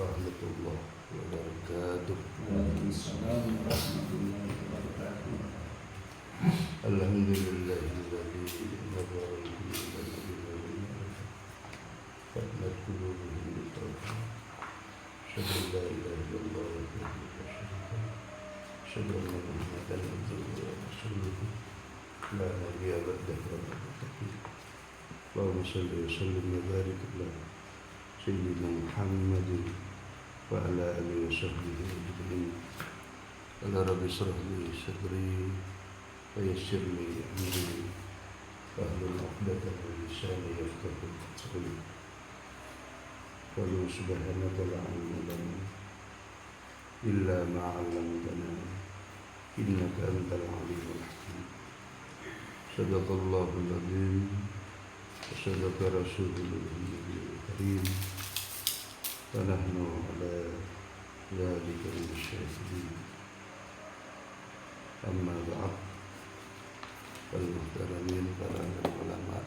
warahmatullahi wabarakatuh. Waalaikumsalam warahmatullahi wabarakatuh. Alhamdulillahilladzi nabara al-quluba bil-iman wa qad qulubuhum bi-tawfiq. Asyhadu an la ilaha illallah wahdahu la syarika lahu. Asyhadu anna Muhammadan abduhu wa rasuluhu. La nabiyya ba'dahu wa la nabiyya. Allahumma shalli wa sallim wa barik ala sayyidina Muhammadin wa ala alihi wa sahbihi ajma'in. Ala rabbi shrah li sadri wa yassir li amri wahlul 'uqdatam min lisani yafqahu qawli. Qalu subhanaka la 'ilma lana illa ma 'allamtana innaka antal 'alimul hakim. Sadaqallahul 'azim wa sadaqa rasulul karim. Wa nahnu 'ala dzalika minasyahidin. Amma ba'd. Al-muhtaramin para ulama,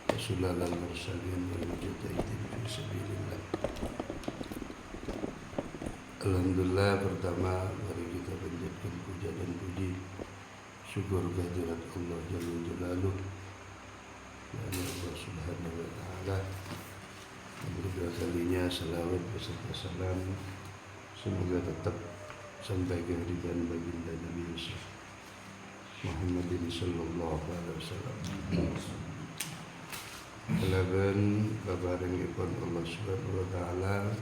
rasulullah mursalin wal mujahidin fi sabilillah. Alhamdulillah, pertama mari kita panjatkan puja dan puji syukur kehadirat Allah Jalla Jalaluh dan Allah Subhanahu wa taala. Berkah kalinya salawat beserta salam semoga tetap sampai ke hadirat baginda Nabi Muhammadin sallallahu alaihi wasallam. Kalaban babarengipun Allah Subhanahu wa taala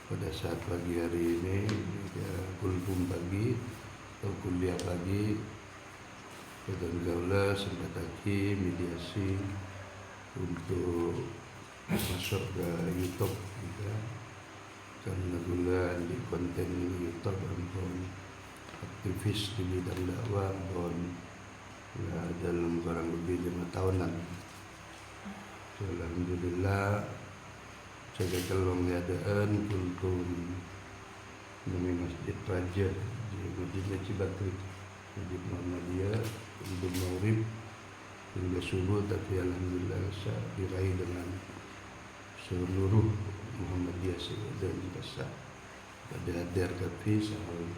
pada saat pagi hari ini kultum pagi atau kuliah pagi dan gaula sempataki mediasi untuk masuk ke YouTube juga karena gula di konten YouTube ampun aktivis di bidang dakwah ampun dalam kurang lebih 5 tahunan. Alhamdulillah jaga kelong keadaan kultum demi Masjid Raja di Masjid Cibatri, Masjid Muhammadiyah untuk maghrib hingga subuh, tapi alhamdulillah bisa diraih dengan seluruh Muhammadiyah dan juga sah pada hadir kafi sahur.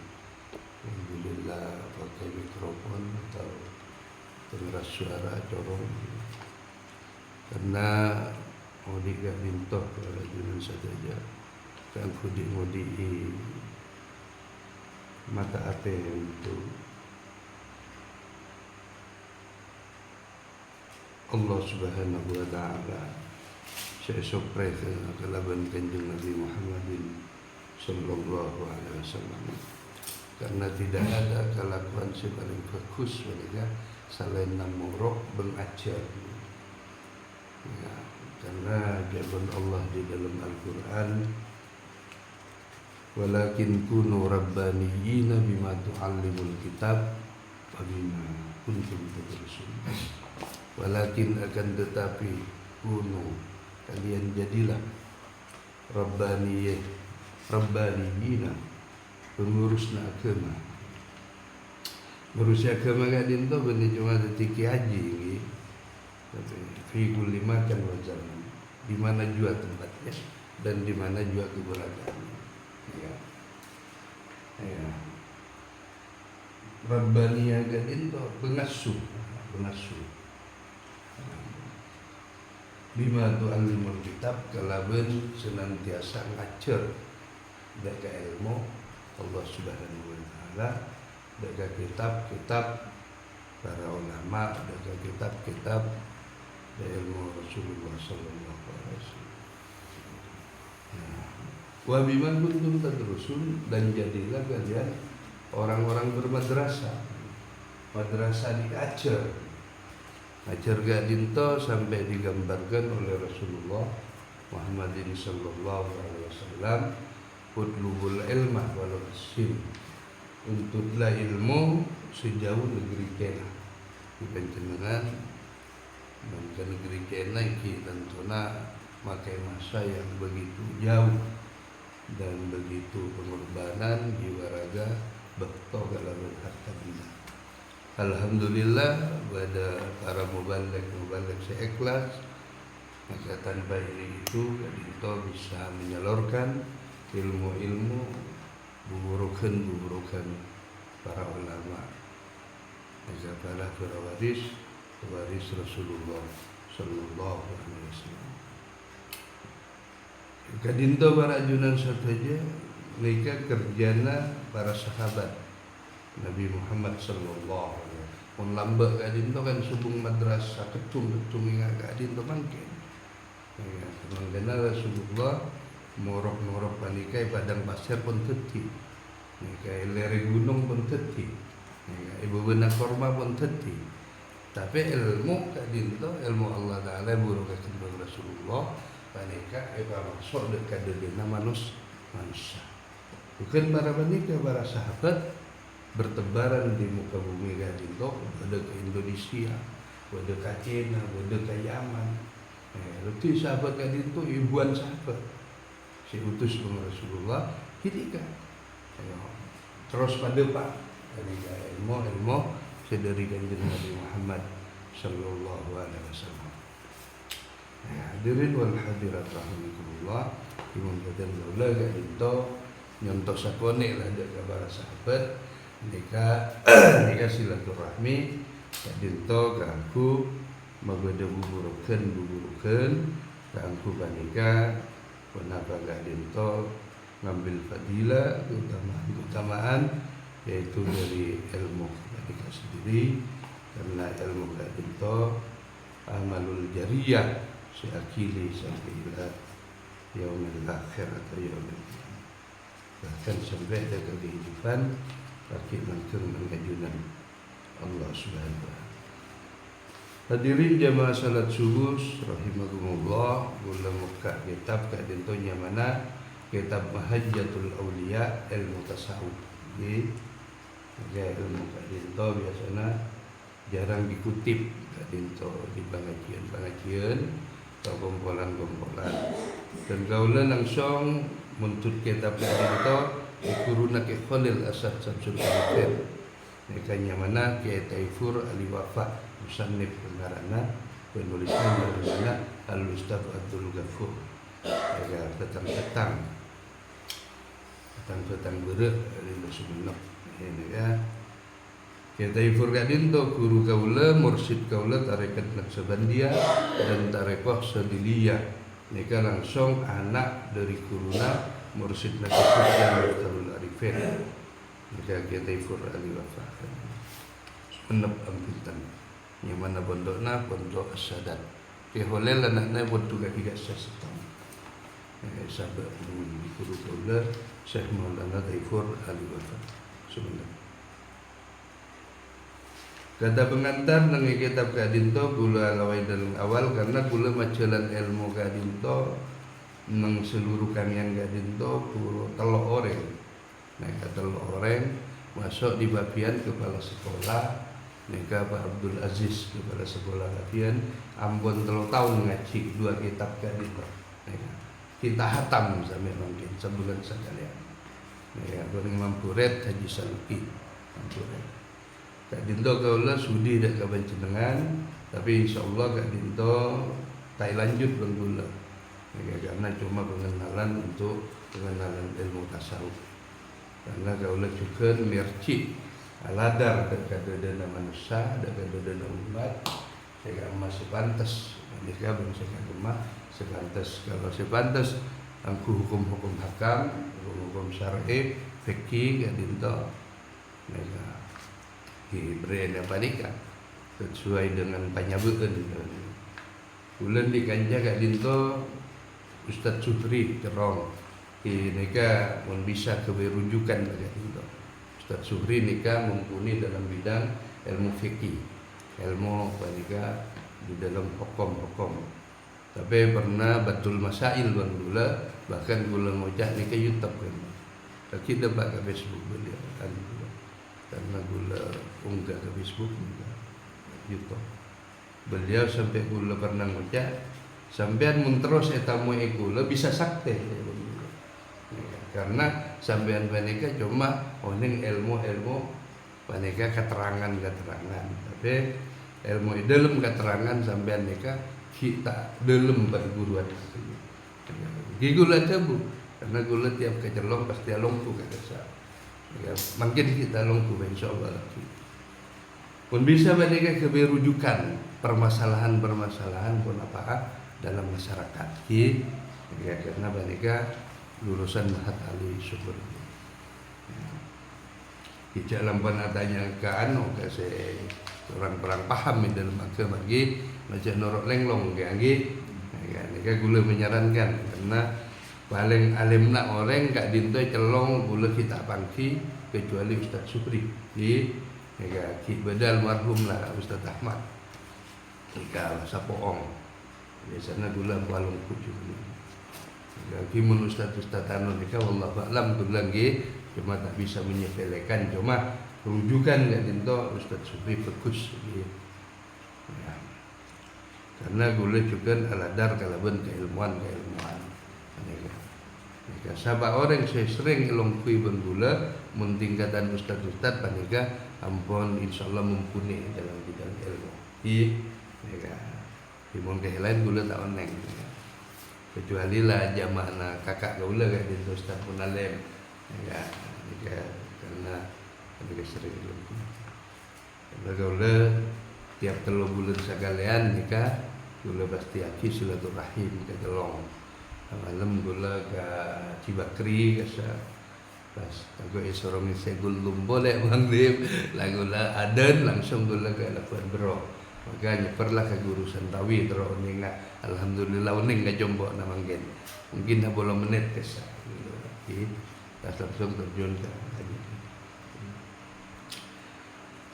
Alhamdulillah pakai mikrofon atau pengeras suara corong karena Modi gak minta kerajunan saja kan kudi mata ate untuk Allah Subhanahu wa taala. Saya surprise kelaban kanjeng Nabi Muhammadin sallallahu alaihi wasallam karena tidak ada kelakuan paling bagus mereka selain namurok mengajar ya, karena jawaban Allah di dalam Al-Quran walakin kunu rabbaniyina bima tu'allimul kitab wa bima kuntum tadrusun. Walakin akan tetapi kunu kalian jadilah rabbaniyina pengurus agama. Ngurus agama gak dinto bener cuma detik haji ini. Tapi fi kulli makan wa zaman. Di mana jua tempatnya dan di mana jua keberadaannya. Ya. Ya. Rabbaniyah gak dinto pengasuh. Bima tu'allimul kitab kalaban senantiasa ngajar baka ilmu Allah Subhanahu wa taala, baka kitab-kitab para ulama, baka kitab-kitab ilmu Rasulullah sallallahu alaihi wasallam. Wa bima kuntum tadrusun dan jadilah kalian orang-orang bermadrasah. Madrasah diajar. Ajar gak dinto sampai digambarkan oleh Rasulullah Muhammadin sallallahu alaihi wasallam, utlubul ilma walau sim, untutlah ilmu sejauh negeri Kena. Dipencenengan dan ke negeri Kena iki tentuna makai masa yang begitu jauh dan begitu pengorbanan jiwa raga bekto galaban harta benda. Alhamdulillah pada para mubalik seikhlas maka tanpa ini itu kita bisa menyalurkan ilmu-ilmu buburukan para ulama. Adalah para waris Rasulullah sallallahu alaihi wasallam. Kadinto para ajunan saja mereka kerjana para sahabat Nabi Muhammad sallallahu alaihi wasallam. Pun lambak kadinto kan subung madrasah ketum ingat kadinto mangke. Ya, mengenal Rasulullah morok panikai padang pasir pun teti. Nikai lereng gunung pun teti. Ibu benak korma pun teti. Tapi ilmu kadinto ilmu Allah Ta'ala burukakan Rasulullah panika masuk dekat dena manusia. Bukan para panika para sahabat bertebaran di muka bumi kadinto, ada ke Indonesia, ada ke China, ada ke Yaman. Itu sahabat kadinto ibuan sahabat. Si utus Rasulullah hidika. Terus pada Pak ilmu sedari kanjeng Nabi Muhammad sallallahu alaihi wasallam. Hadirin wal hadirat rahimakumullah, imam badan laula itu nyontok sakone lah ada kabar sahabat mereka silaturahmi kadinto kangku mabada buburukan kangku panika kenapa kadinto ngambil fadilah keutamaan yaitu dari ilmu mereka sendiri, karena ilmu itu amalul jariyah seakili sampai ila yaumil akhir atau yaumil qiyamah, bahkan sampai ada kehidupan bagi mangkir mengajunan Allah Subhanahu wa ta'ala. Hadirin jamaah salat subuh rahimakumullah, gula muka kitab kadintonya mana kitab Mahajjatul Auliya ilmu tasawuf. Ilmu kadinto biasanya jarang dikutip kadinto di pengajian atau kumpulan dan kaulah langsung muntut kitab kadinto ikuruna ke Khalil Asad Samsul Khalifir nekanya mana ke Taifur Ali Wafa musannif pengarana penulisnya mana Al-Ustaz Abdul Ghafur petang berat dari sebenar ini ya. Kita ifur kadinto guru kaula mursyid kaula tarekat Naqsabandiyah dan tarekat Sadiliyah. Mereka langsung anak dari guruna mursyid Naqsabandiyah Darul Arifin. Mereka kita ifur Ali Wafa. Menep ambitan. Yang mana pondokna pondok As-Sadat. Keholel anaknya pondok kaki setahun. Sahabat di guru kaula Syekh Maulana Taifur Ali Wafa. Sebenarnya kata pengantar nang kitab kadinto gula lawai dalam awal karena gula majalan ilmu kadinto nang seluruh kamian kadinto guru telok oreng. Mereka telok oreng masuk di bagian kepala sekolah. Mereka Pak Abdul Aziz kepala sekolah bagian Ambon telok tahun ngaji 2 kitab kadinto. Kita hatam sampai mungkin sebulan sekalian. Ya, Bang Imam Puret Haji Saluki Puret. Kak Dinto kaulah sudi dak kaban jenengan, tapi insyaallah Kak Dinto tai lanjut bang gula. Ya, karena cuma pengenalan untuk pengenalan ilmu tasawuf. Karena kaulah juga merci aladar dekat dana manusia, dekat dana umat. Saya masih pantas, mereka bangsa agama sepantas kalau sepantas angku hukum-hukum hakam, hukum syar'i, fikih kadinto mereka diberi apa nikah sesuai dengan panyabeun. Bulan di kanja kadinto Ustaz Suhri Cerong mereka pun bisa keberujukan kadinto. Ustaz Suhri nikah mumpuni dalam bidang ilmu fikih, ilmu mereka di dalam hukum-hukum. Tapi pernah betul masail bang gula, bahkan gula ngojak ni ke YouTube kan. Tapi dapat ke Facebook beliau kan, karena gula unggah ke Facebook juga YouTube. Beliau sampai gula pernah ngojak, sampean mun terus etamu gula bisa sakte. Karena sampean paneka cuma oning ilmu paneka keterangan, tapi ilmu dalam keterangan sampean neka kita dalam perguruan. Gigul aja bu, karena gula tiap kecelong pasti along tu kata saya. Ya, makin kita along tu insyaallah lagi. Pun bisa mereka keberujukan permasalahan-permasalahan pun apa dalam masyarakat. Ya, karena mereka lulusan Mahat Ali Syukur. Di dalam adanya keano saya orang paham di dalam agama bagi macam norok lenglong lagi. Ya, mereka gula menyarankan karena paling alim nak orang gak dintoi celong gula kita pangki kecuali Ustaz Supri. Ya, ki badal marhum lah Ustaz Ahmad. Ika sapoong. Biasanya gula balung kucu ni. Ya, ki mun Ustaz anu nika wallahu a'lam tu lagi cuma tak bisa menyepelekan cuma rujukan gak dinto Ustaz Supri Pekus. Ya. Karena gula juga aladar kalaban keilmuan. Jika sabak orang saya sering ilongkui bergula mentingkatan ustad-ustad panika ampun insyaallah mumpuni dalam bidang ilmu. Timun kehilan gula tak oneng. Kecuali lah jamaah kakak gula kayak di ustad pun alim. Ya, karena panika sering ilongkui. Karena gula tiap 3 bulan sagalean nikah gula pasti aki silaturahim ke gelong. Malam gula ke Cibakri kasa pas aku isorong segul boleh manglip lagula aden langsung gula ke lakuan bro makanya perlah ke guru santawi terus ninga alhamdulillah uning ke jombo namanggen mungkin 10 menit kasa tas langsung terjun ke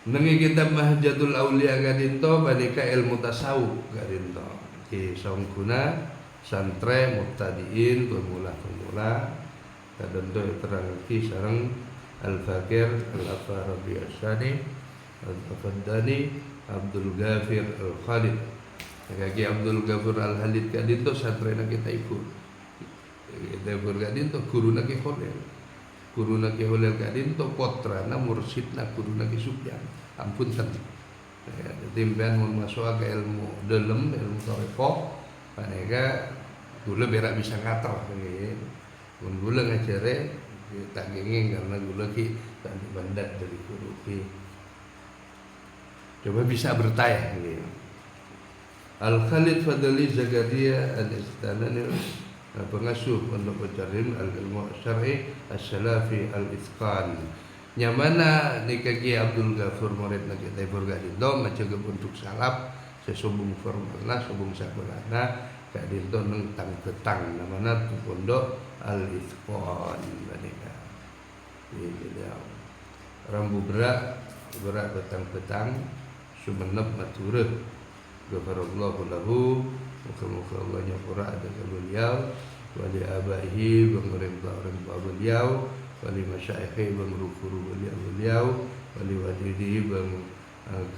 nengi kitab Mahjatul Aulia gadinto badika ilmu tasawuf gadinto ki songkuna santre mubtadiin pemula kadendo terangki sareng Al-Fakir Al-Afarabi Asyani Al-Faddani Abdul Ghafir Al-Khalid kaki Abdul Ghafir Al-Khalid kadinto santre na kita ikut kita bergadinto guru na ki Holel kadinto potra na mursid na guru na ki Sufyan ampun kan timban mun masuk ke ilmu dalam ilmu tarekat panega gula berak bisa ngater nggih. Mun gula ngajare tak gengeng karena gula ki tak dibandat dari guru ki. Coba bisa bertanya nggih. Al-Khalid Fadli Zakaria Al-Istanani pengasuh Pondok Pecarim Al-Ilmu Syar'i As-Salafi Al-Ithqan. Nyamana nikaki Abdul Ghafur murid nak kita bergadindong macam untuk salap sesubung formalna subung sakulana kadinto nang petang namana tu pondok Al-Ithqan banika. Beliau rambu berak petang sumenep maturah ghafarallahu lahu muka-muka Allah nyapura ada ke beliau wali abahi orang tua beliau wali masyayikhi bangru-guru beliau wali wadidihi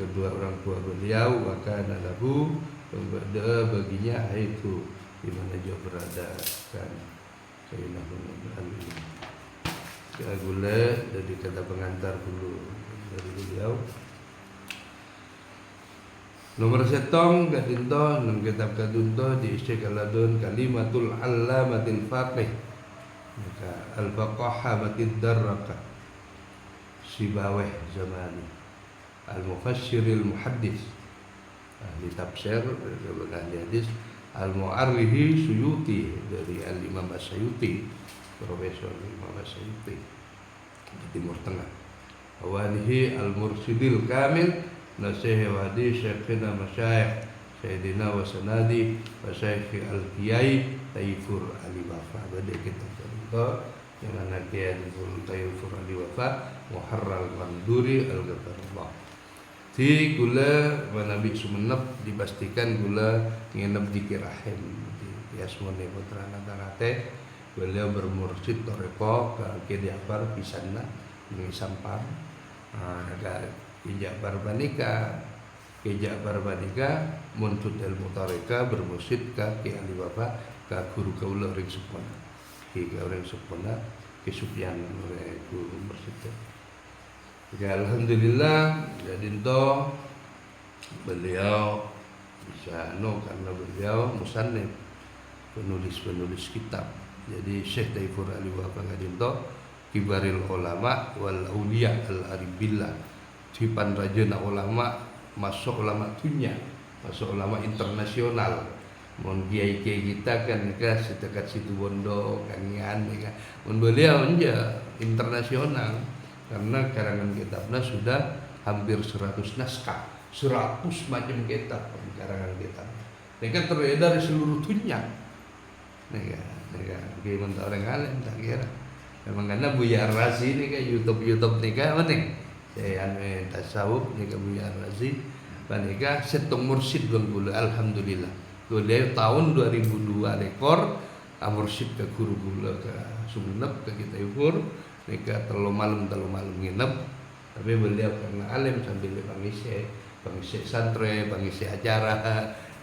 kedua orang tua beliau wakana lahu berada baginya itu di mana dia berada kan saya gula dari kata pengantar dulu dari beliau nomor setong kadinto nang kitab kadunto di istiqaladun kalimatul allamatil faqih maka al-faqaha matid darraka sibaweh zamani al-mufassiril muhaddis ahli tafsir ahli hadis al-mu'arrihi Suyuti dari al-Imam As-Suyuti Profesor Imam As-Suyuti di Timur Tengah awalihi al-mursidil kamil nasih wadi syekhina masyayikh Sayyidina wa sanadi wa syekhi al-Qiyai Taifur Ali Wafa badai kita contoh yang anak Qiyai Taifur Ali Wafa Muharral Manduri Al-Ghafarullah di gula Nabi Sumenep dipastikan gula nginep di Kirahim di Yasmone Putra Natarate beliau bermursid toreko ke Ki Ja'far pisanna di Sampang ada Ki Ja'far Banika muntut ilmu toreka bermursid ke Ki Ali Wafa ke guru kaula ring Supona Ki ring Supona Ki Sufyan guru mursid. Ya, alhamdulillah jadi toh beliau bisa karena beliau musannif penulis kitab Jadi Syekh Daifur Ali Wafa Gadinto kibaril ulama wal auliya al aribillah, cipan rajana ulama, masuk ulama dunia, masuk ulama internasional. Mon kiai kita kan sedekat situ Bondo kangian kan. Mon beliau aja internasional karena karangan kitabnya sudah hampir 100 naskah, 100 macam kitab karangan kitab. Ini kan teredar di seluruh dunia. Nih kan, gimana orang alim tak kira. Memang karena Buya Ar-Razi ini kan YouTube nih kan mana? Saya anu tasawuf nih kan Buya Ar-Razi, panika setong mursyid gula alhamdulillah. Beliau tahun 2002 rekor mursyid ke guru gula ke Sumenep ke kita ukur, nika telu malam nginep. Tapi beliau karena alim sambil pengisi santre, pengisi acara.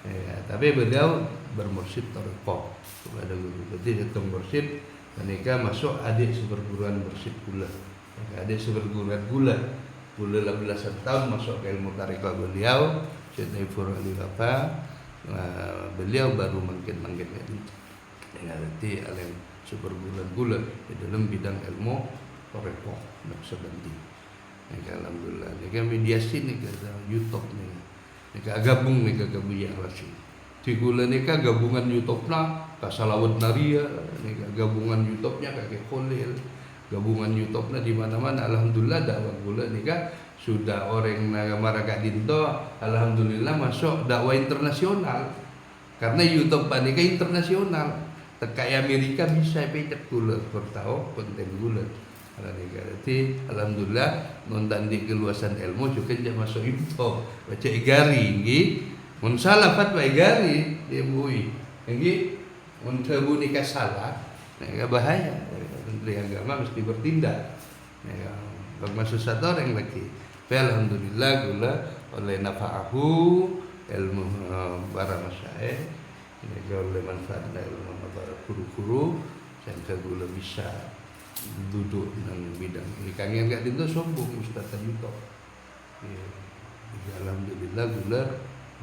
Ya, tapi beliau bermursyid toreko kepada guru. Jadi setong mursyid menikah masuk adik seperguruan mursyid gula. Adik seperguruan gula 18 tahun masuk ke ilmu tarekat beliau Syekh Daifur Ali Wafa. Beliau baru mungkin ya, berarti alim seperguruan gula di dalam bidang ilmu tarekat Naqsabandi. Alhamdulillah. Ini mediasi nih ke YouTube nih. Nika gabung nika ke Buya Ar-Razi. Di gula nika gabungan YouTube-na ka Salawat Naria, nika gabungan YouTube-nya ka Kholil. Gabungan YouTube-na di mana-mana. Alhamdulillah dakwah gula nika sudah orang Maraka Dinto alhamdulillah masuk dakwah internasional. Karena YouTube nika internasional. Tekai Amerika bisa pecet gula bertahu konten gula. Jadi alhamdulillah nontandi keluasan ilmu juga dia masuk YouTube baca igari nggih mun salah fatwa igari dia mui nggih mun tebu nikah salah nek bahaya menteri agama mesti bertindak ya bermaksud satu orang lagi alhamdulillah gula oleh nafa'ahu ilmu para masyayikh ini oleh manfaat ilmu para guru-guru sampai gula bisa duduk dalam bidang ini. Kangen gak dinto sombong Ustaz Tajuto. Ya, alhamdulillah gula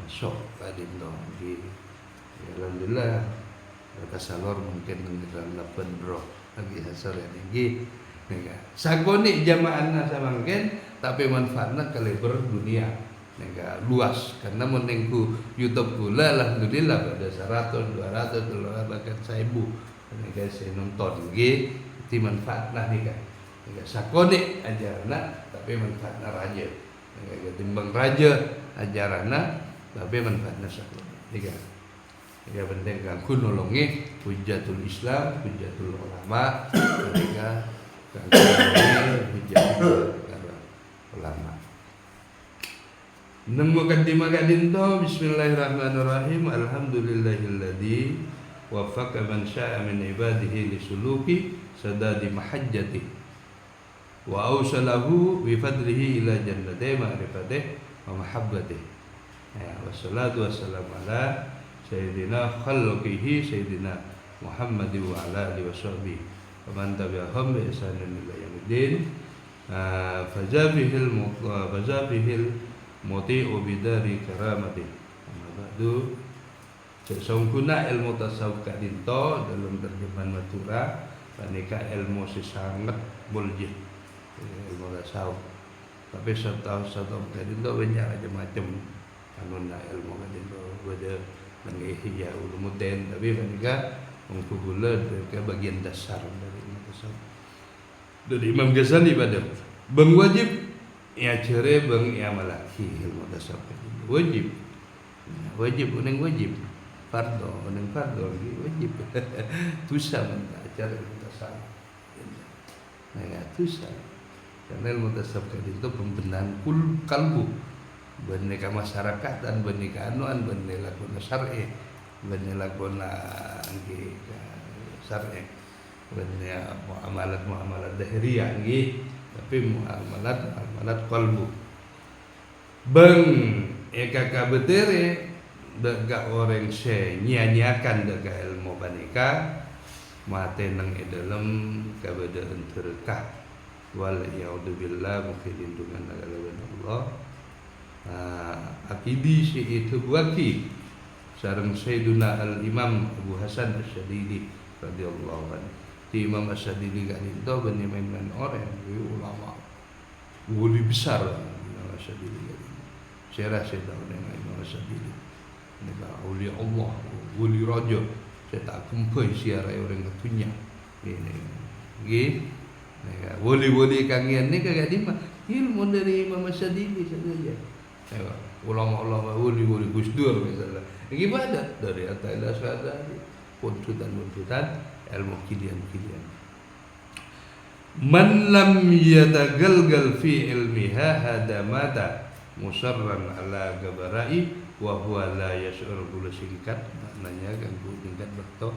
masuk Pak Dinto. Ya, alhamdulillah kata salor mungkin dalam 8 bro lagi hasar ini. Nega. Sagoni jamaahna sama mungkin tapi manfaatnya ke lebar dunia. Nega luas karena menengku YouTube gula alhamdulillah pada 100, 200, 300 bahkan 1000. Nega saya nonton nggih. Itu manfaatnya nih kan, sakone ajaranna tapi manfaatnya raja, ketimbang raja ajaranna tapi manfaatnya sakone, nih kan, penting kan kunolongi hujatul Islam, hujatul ulama, ketika hujatul ulama. Nemu kadima kadinto, Bismillahirrahmanirrahim, Alhamdulillahilladzi wafaqa man syaa min ibadihi lisuluki sadadi mahajjati wa awsalahu bi fadlihi ila jannati ma'rifatih wa mahabbatih. Ya, wassalatu wassalamu ala sayyidina khalqihi sayyidina Muhammad wa ala alihi washabbihi wa man tabi'ahum bi ihsanin ila yaumiddin. Fazabihil muti'u bidari karamati. Amma ba'du. Sesungguhnya ilmu tasawuf kadinto dalam terjemahan Matura panika ilmu sangat muljid ilmu tasawuf. Tapi satu kadinto banyak macam-macam kanunna ilmu kadinto beda nang ihya ulumuddin tapi panika mengkubula ke bagian dasar dari ilmu tasawuf. Dari Imam Ghazali pada bang wajib ya cere bang ya malaki ilmu tasawuf wajib uning wajib fardo uning fardo wajib tusa acara ilmu tasawuf nah tusa karena ilmu tasawuf itu pembenahan kalbu beneka masyarakat dan beneka anuan beneka lakona syar'i beneka lakona angge syar'i beneka muamalat dahiriyah angge tapi muamalat kalbu bang eka betere daga orang se nyanyiakan daga ilmu banika mate nang dalam kabadaan terkah wal yaudzubillah mungkin lindungan lawan Allah. Akidi si itu buaki sareng Sayyiduna Al-Imam Abu Hasan Asy-Syadili radhiyallahu anhu. Di Imam Asyadili kan itu benar-benar orang ulama wali besar Imam Asyadili kan. Saya rasa tahu dengan Imam Asyadili. Mereka awliya Allah, wali raja. Saya tak kumpai siarai orang ketunya. Ini, wali-wali kangen ni kagak dimah ilmu dari Imam Asyadili saja. Ulama-ulama wali-wali Gus Dur misalnya. Ibadat dari Atailah Syadari, puntutan-puntutan ilmu kilian-kilian. Man lam yatagalgal fi ilmiha hadamata musarran ala gabarai wa huwa la yash'ur bulu singkat maknanya ganggu tingkat betul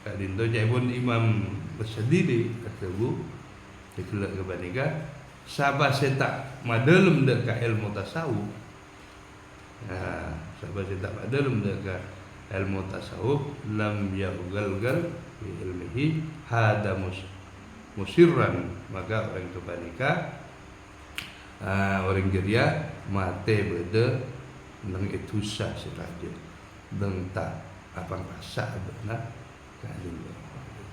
kadinto jaibun Imam Asyadili tersebut dikelak kebanika sabah setak madalem deka ilmu tasawuf. Sabah setak madalem deka ilmu tasawuf lam yagalgal fi ilmihi hada musirran maka orang kebanika orang geria mate beda nang itu sah siraja dengta apa rasa benar kan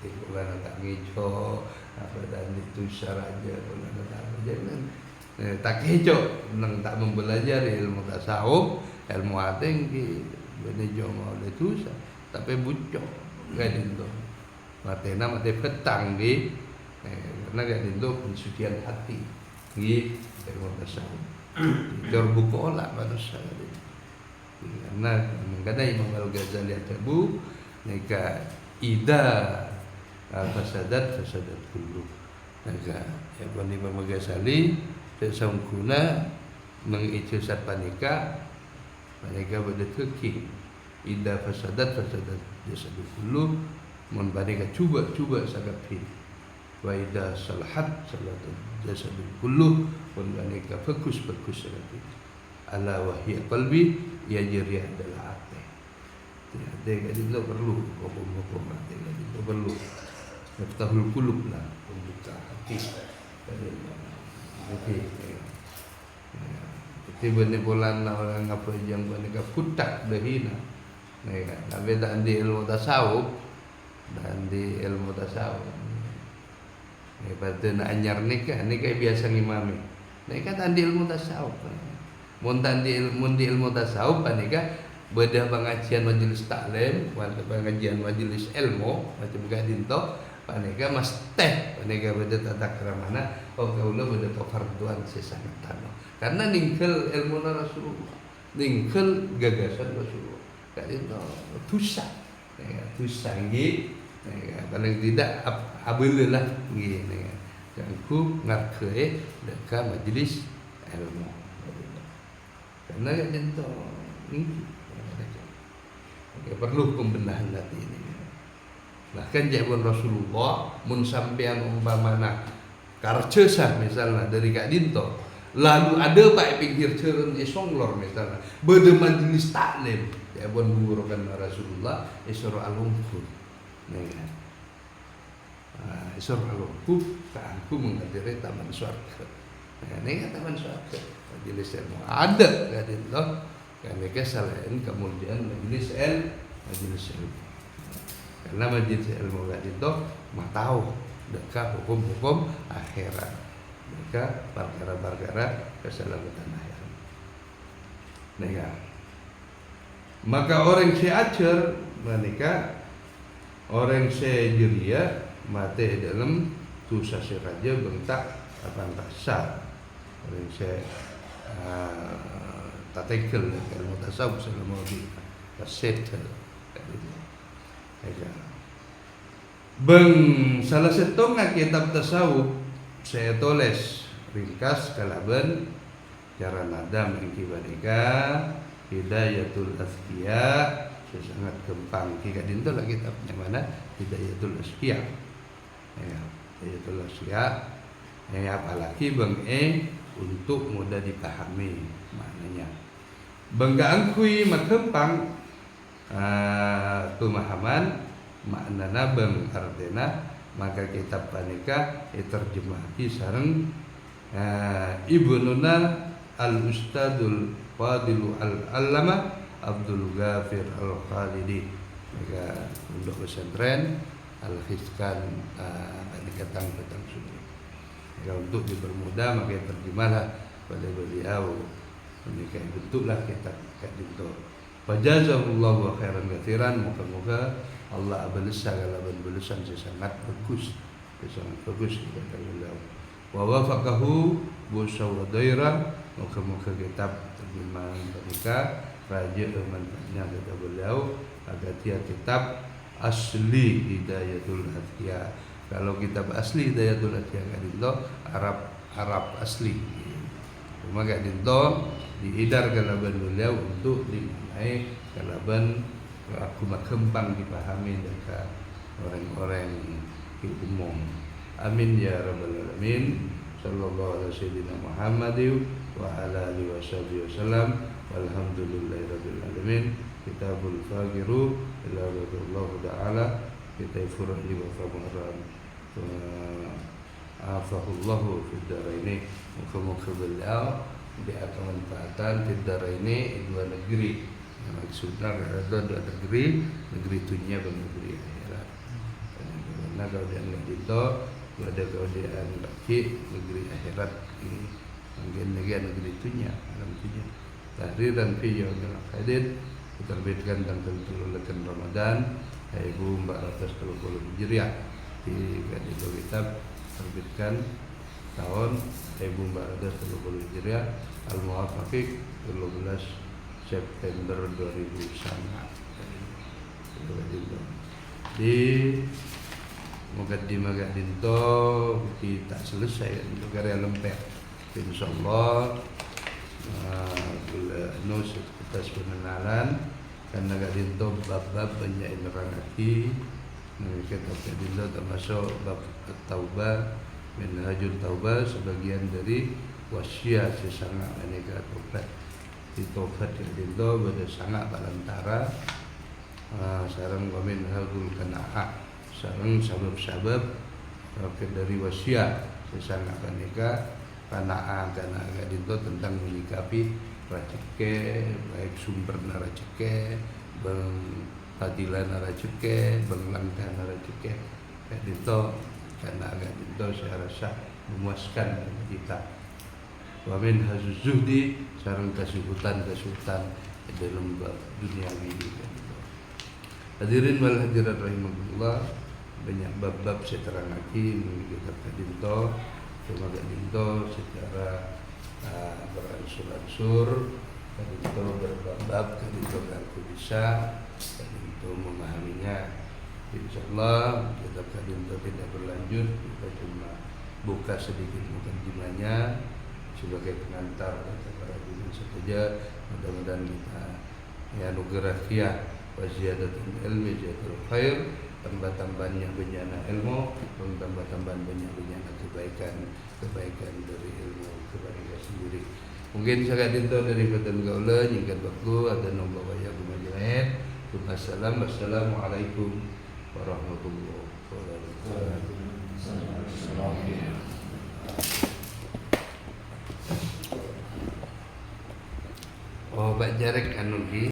tengok kan tak ngejo apa dan itu saraja bukan tak jangan tak ngejo nang tak membelajar ilmu tasawuf ilmu ateng ki bene jo mau itu sah tapi bucok kan itu matena mate petang di karena kan itu pensucian hati di ilmu tasawuf jor buku olah manusia karena mengkata Imam Al-Ghazali atabu neka ida fasadat kullu neka ya bani Imam Al-Ghazali sesungguhnya mengijazat panika pada teki ida fasadat jasad kullu mun panika cuba sagapin wa ida salahat jasad kullu mun panika fokus sagapin ala wahya qalbi ya jari adalah hati. Hati kan itu perlu hukum hati kan itu perlu. Tahtahul qulub lah membuka hati. Okey. Tiba ni bulan orang apa yang mereka putak dahina. Mereka tapi tak di ilmu tasawuf dan di ilmu tasawuf. Pada nak anyar nikah biasa ngimami. Mereka tak di ilmu tasawuf. Mun di ilmu tasawuf panika bedah pengajian majelis taklim, pengajian majelis ilmu macam gadinto panika mas teh panika bedah tata keramana kaula bedah kefarduan sesangat tano. Karena ningkel ilmu Rasulullah, ningkel gagasan Rasulullah. Gadinto tusa. Tusa nggih. Paling tidak abeulelah nggih. Jangku ngarke deka majelis ilmu. Karena kan itu perlu pembenahan hati ini. Bahkan jabun Rasulullah mun sampean umpamana karcesah misalnya dari Kak Dinto, lalu ada pak pinggir ceureun songlor misalnya, bede majelis taklim, jabun burukan Rasulullah isra al-hungkur. Nah, isra al-hungkur kaanku menghadiri taman surga. Nah, ini taman surga. Majelis ilmu ada kan itu karena selain kemudian majelis ilmu karena majelis ilmu kan itu mah tahu dekat hukum-hukum akhirat mereka perkara-perkara keselamatan akhirat. Nah, maka orang seacer menikah orang sejeria mati dalam tusa seraja bentak apa rasa orang tatekel ilmu tasawuf selama di settle bang salah satu kitab tasawuf saya tulis ringkas kalaban cara nada mengkibanika Hidayatul Azkiya sangat gempang jika dinto lah kitabnya mana Hidayatul Azkiya ya Hidayatul Azkiya ya apalagi bang untuk mudah dipahami maknanya. Bangga angkui makempang pemahaman maknana bang artena maka kitab panika diterjemahkan sareng Ibnuna Al-Ustadul Fadilu Al-Allama Abdul Ghafir Al-Khalidi maka untuk pesantren Al-Khiskan Ketang Sumri. Ya, untuk dipermudah maka terjemahlah pada beliau menikah bentuklah kitab itu. Fajazahullahu khairan katsiran, moga-moga Allah abalisa kalaban balasan sangat bagus kepada beliau. Wa wafaqahu busawadaira, moga-moga kitab terjemahan mereka raja manfaatnya kata beliau agar dia kitab asli Hidayatul Atqiya. Kalau kitab asli Hidayatul Atqiya kadito Arab asli. Cuma kadito dihidar kalaban beliau untuk dimaknai kalaban aku kempang dipahami dekat orang-orang di umum. Amin ya rabbal alamin. Sallallahu alaihi wasallam Muhammad wa ala alihi wasallam. Walhamdulillahi rabbil alamin. Kitabul Faqiru ila Allah Ta'ala, kitab furadi wa famaran afahullahu fid daraini. Muka-muka beliau dimanfaatkan fid daraini, dua negeri. Yang maksudnya ada dua negeri dunia dan negeri akhirat. Karena kalau dia itu ada kemudian bagi negeri akhirat ini mungkin negeri dunia alam dunia. Tahriran fi yaumil hadid diterbitkan tanggal 10 Ramadan 1430 Hijriah. Di itu kitab terbitkan tahun 1430 Hijriah, Al-Muwafiq 12 September 2009. Di Mukaddimah Gadinto kita selesai untuk karya lempek. Insyaallah nus kita pengenalan karena Gadinto bab-bab banyak nerangati. Kitab Gadinto termasuk bab Taubah, Minhajul Taubah, sebagian dari wasiat sesanga aneka tobat. Di tobat Gadinto pada sangat balantara sarang wamin hagul kanaa, sarang sabab-sabab dari wasiat sesanga aneka kanaa Gadinto tentang menyikapi racike, baik sumber naracike, bang fadilah naracike, bang langkah naracike. Gadinto karena Gadinto saya rasa memuaskan kita. Wa min hazuzuhdi, sareng kasuhutan dalam dunia ini. Hadirin wal hadirat rahimahullah, banyak bab-bab saya terang lagi mengenai kitab Gadinto. Cuma Gadinto secara beransur-ansur, Gadinto berbab, Gadinto aku bisa, Gadinto memahaminya. Insyaallah kitab Gadinto tidak berlanjut, kita cuma buka sedikit mukadimahnya sebagai pengantar para jemaah saja. Mudah-mudahan kita ya anugerah wa ziyadatul ilmi ziyadatul khair, tambah-tambahnya bencana ilmu, tambah-tambahan banyak bencana kebaikan dari ilmu kebaikan sendiri. Mungkin saya dinto dari badan gaula nyingkat waktu ada nombor waya kumajlain. Wassalamualaikum warahmatullahi wabarakatuh. Oh, Pak Jarek anu